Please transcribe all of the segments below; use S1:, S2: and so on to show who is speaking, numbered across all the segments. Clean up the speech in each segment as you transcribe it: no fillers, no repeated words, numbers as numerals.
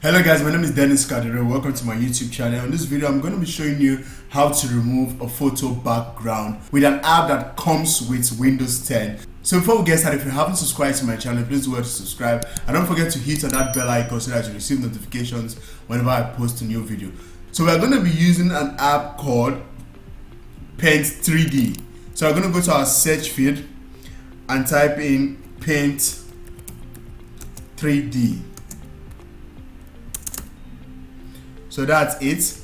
S1: Hello guys, my name is Kadiri. Welcome to my YouTube channel. In this video, I'm going to be showing you how to remove a photo background with an app that comes with Windows 10. So before we get started, if you haven't subscribed to my channel, please do well to subscribe. And don't forget to hit on that bell icon so that you receive notifications whenever I post a new video. So we're going to be using an app called Paint 3D. So we're going to go to our search field and type in Paint 3D. So that's it.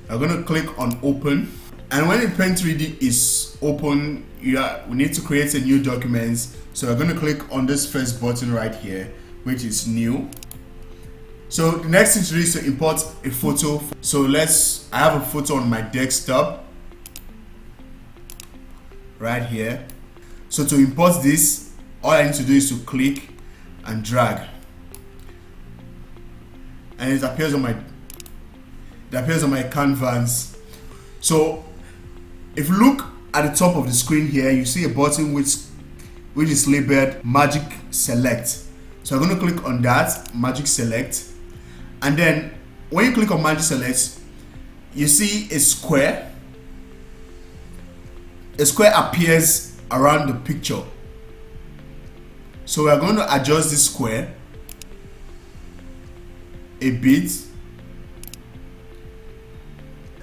S1: I'm going to click on open, and when the Paint 3D is open, we need to create a new document. So we're going to click on this first button right here, which is new. So the next thing to do is to import a photo. So I have a photo on my desktop right here. So to import this, all I need to do is to click and drag, and it appears on my canvas. So if you look at the top of the screen here, you see a button which is labeled Magic Select. So I'm going to click on that, Magic Select, and then when you click on Magic Select, you see a square. A square appears around the picture. So we are going to adjust this square a bit.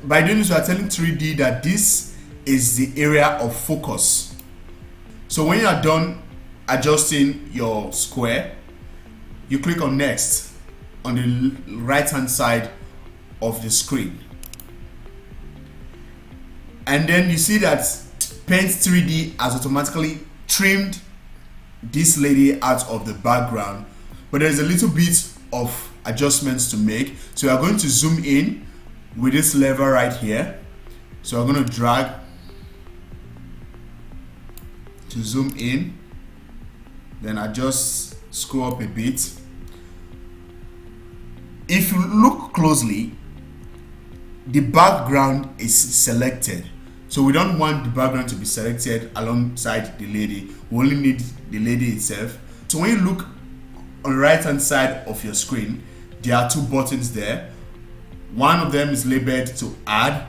S1: By doing this, we are telling 3D that this is the area of focus. So when you are done adjusting your square, you click on next on the right hand side of the screen, and then you see that Paint 3D has automatically trimmed this lady out of the background, but there's a little bit of adjustments to make. So we are going to zoom in with this lever right here. So I'm going to drag to zoom in, then I just scroll up a bit. If you look closely, the background is selected. So we don't want the background to be selected alongside the lady. We only need the lady itself. So when you look on the right hand side of your screen, there are two buttons there. One of them is labeled to add,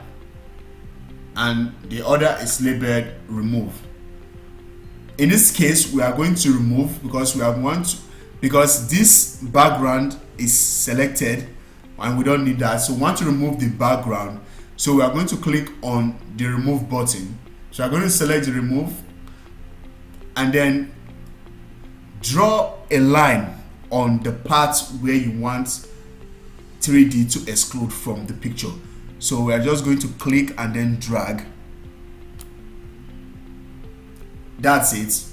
S1: and the other is labeled remove. In this case, we are going to remove because because this background is selected and we don't need that. So we want to remove the background. So we are going to click on the remove button. So I'm going to select the remove and then draw a line on the part where you want 3D to exclude from the picture. So we are just going to click and then drag. That's it.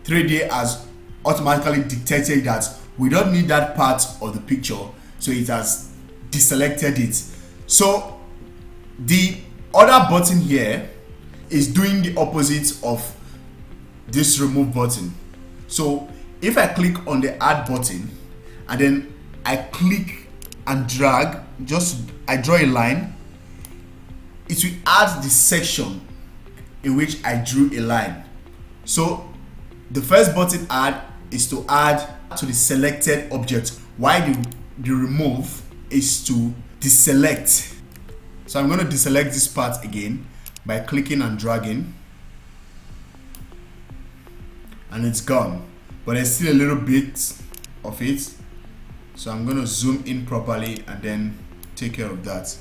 S1: 3D has automatically detected that we don't need that part of the picture, so it has deselected it. So the other button here is doing the opposite of this remove button. So if I click on the add button and then I click and drag, I draw a line, it will add the section in which I drew a line. So the first button add is to add to the selected object, while the remove is to deselect. So I'm going to deselect this part again by clicking and dragging, and it's gone, but there's still a little bit of it. So I'm going to zoom in properly and then take care of that.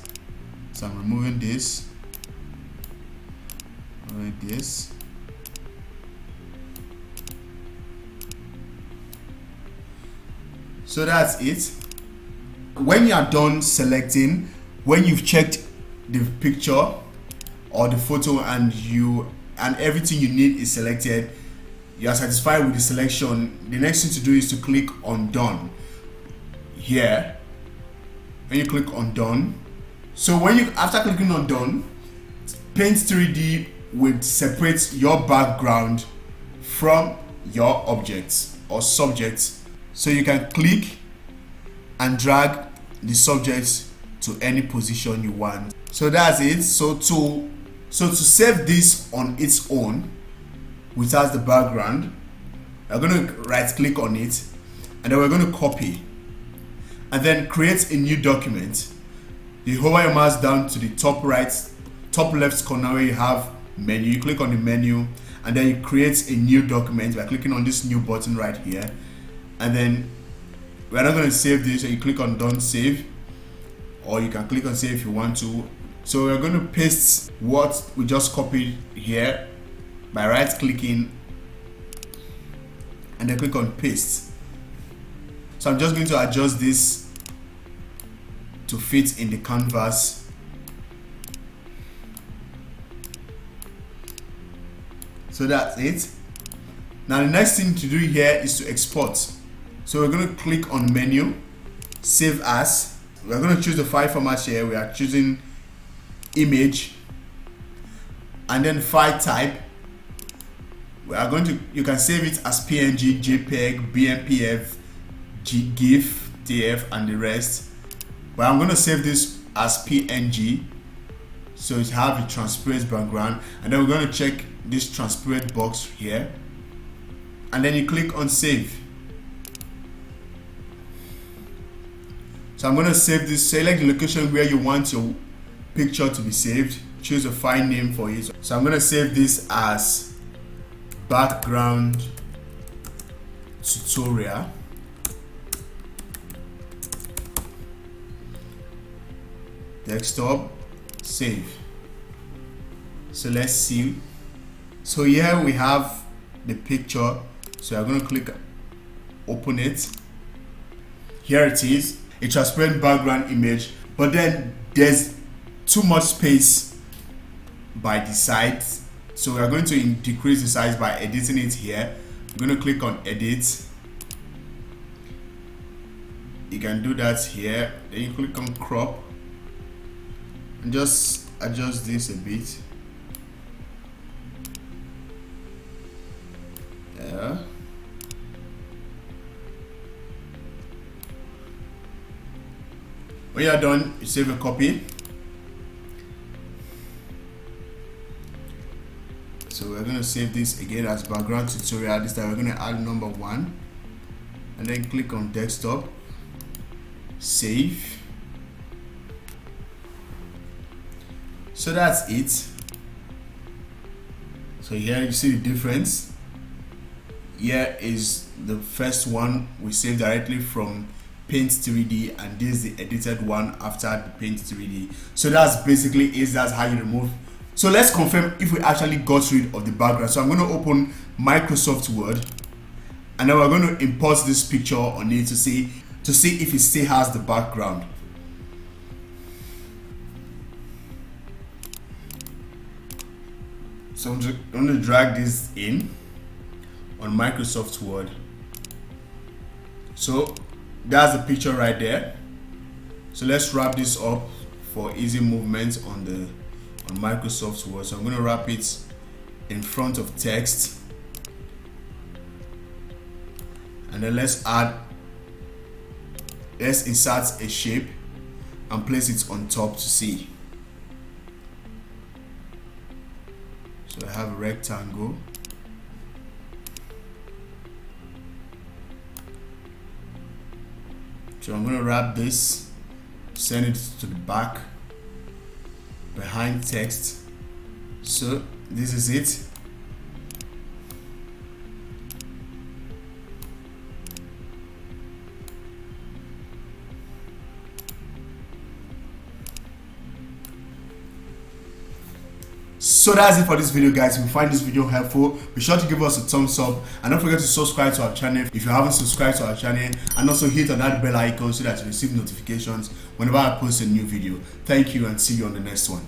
S1: So I'm removing this, like this. So that's it. When you are done selecting, when you've checked the picture or the photo and everything you need is selected, you are satisfied with the selection, the next thing to do is to click on done. Here, when you click on done, so after clicking on done, Paint 3D will separate your background from your objects or subjects. So you can click and drag the subject to any position you want. So that's it. So to save this on its own without the background, I'm going to right click on it, and then we're going to copy. and then create a new document. You hover your mouse down to the top left corner where you have menu. You click on the menu and then you create a new document by clicking on this new button right here. And then we're not going to save this, so you click on don't save, or you can click on save if you want to. So we're going to paste what we just copied here by right clicking and then click on paste. So I'm just going to adjust this to fit in the canvas. So that's it. Now the next thing to do here is to export. So we're going to click on menu, save as. We're going to choose the file format here. We are choosing image, and then file type. We are going to, you can save it as PNG, JPEG, BMPF, GIF, TF, and the rest. But I'm going to save this as PNG, so it have a transparent background, and then we're going to check this transparent box here, and then you click on save. So I'm going to save this. Select the location where you want your picture to be saved. Choose a file name for it. So I'm going to save this as background tutorial. Desktop, save. So let's see. So here we have the picture. So I'm going to click open it. Here it is, a transparent background image, but then there's too much space by the sides. So we are going to decrease the size by editing it here. I'm going to click on edit. You can do that here. Then you click on crop and just adjust this a bit. Yeah. When you're done, you save a copy. So we're going to save this again as background tutorial. This time we're going to add number 1 and then click on desktop, save. So that's it. So here you see the difference. Here is the first one we saved directly from Paint 3D, and this is the edited one after the Paint 3D. So that's basically it. That's how you remove. So let's confirm if we actually got rid of the background. So I'm going to open Microsoft Word, and then we're going to import this picture on it to see if it still has the background. So I'm just going to drag this in on Microsoft Word. So that's the picture right there. So let's wrap this up for easy movement on Microsoft Word. So I'm going to wrap it in front of text, and then let's insert a shape and place it on top to see. So I have a rectangle. So I'm going to wrap this, send it to the back behind text. So this is it. So that's it for this video, guys. If you find this video helpful, be sure to give us a thumbs up, and don't forget to subscribe to our channel if you haven't subscribed to our channel, and also hit on that bell icon so that you receive notifications whenever I post a new video. Thank you, and see you on the next one.